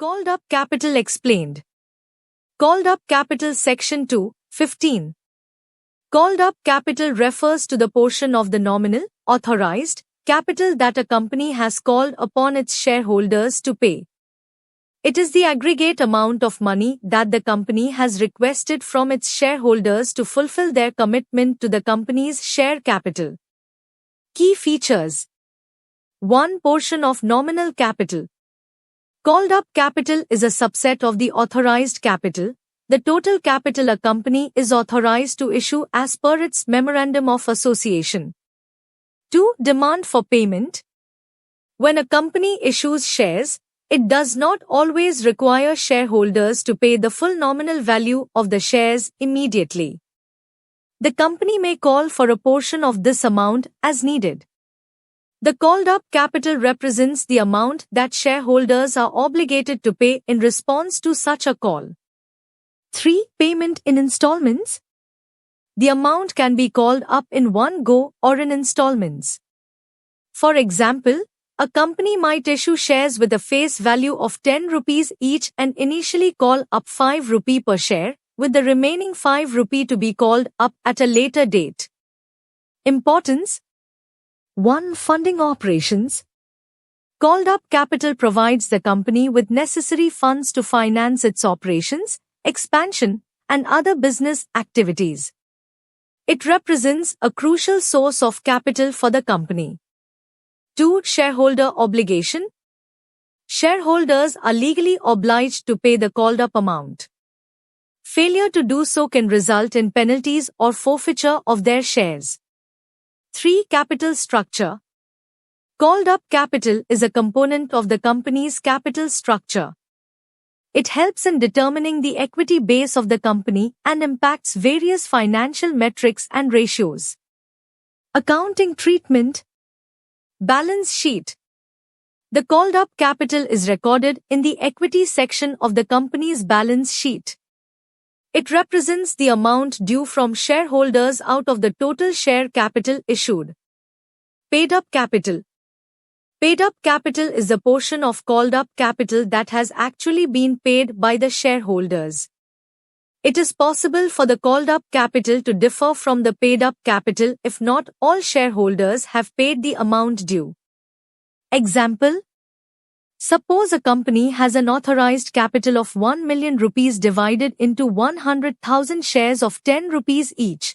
Called up capital explained. Called up capital Section 2, 15. Called up capital refers to the portion of the nominal, authorized, capital that a company has called upon its shareholders to pay. It is the aggregate amount of money that the company has requested from its shareholders to fulfill their commitment to the company's share capital. Key features. 1. Portion of nominal capital. Called up capital is a subset of the authorized capital, the total capital a company is authorized to issue as per its Memorandum of Association. 2. Demand for payment. When a company issues shares, it does not always require shareholders to pay the full nominal value of the shares immediately. The company may call for a portion of this amount as needed. The called-up capital represents the amount that shareholders are obligated to pay in response to such a call. 3. Payment in installments. The amount can be called up in one go or in installments. For example, a company might issue shares with a face value of 10 rupees each and initially call up 5 rupee per share, with the remaining 5 rupee to be called up at a later date. Importance. 1. Funding operations. Called up capital provides the company with necessary funds to finance its operations, expansion, and other business activities. It represents a crucial source of capital for the company. 2. Shareholder obligation. Shareholders are legally obliged to pay the called up amount. Failure to do so can result in penalties or forfeiture of their shares. 3. Capital structure. Called up capital is a component of the company's capital structure. It helps in determining the equity base of the company and impacts various financial metrics and ratios. Accounting treatment. Balance sheet. The called up capital is recorded in the equity section of the company's balance sheet. It represents the amount due from shareholders out of the total share capital issued. Paid up capital. Paid up capital is the portion of called up capital that has actually been paid by the shareholders. It is possible for the called up capital to differ from the paid up capital if not all shareholders have paid the amount due. Example. Suppose a company has an authorized capital of 1 million rupees divided into 100,000 shares of 10 rupees each.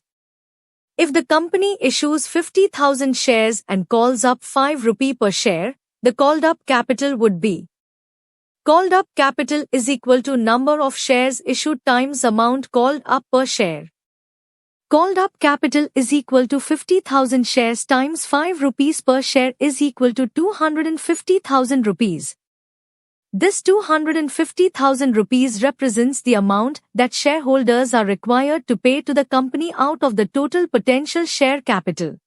If the company issues 50,000 shares and calls up 5 rupee per share, the called up capital would be. Called up capital is equal to number of shares issued times amount called up per share. Called up capital is equal to 50,000 shares times 5 rupees per share is equal to 250,000 rupees. This 250,000 rupees represents the amount that shareholders are required to pay to the company out of the total potential share capital.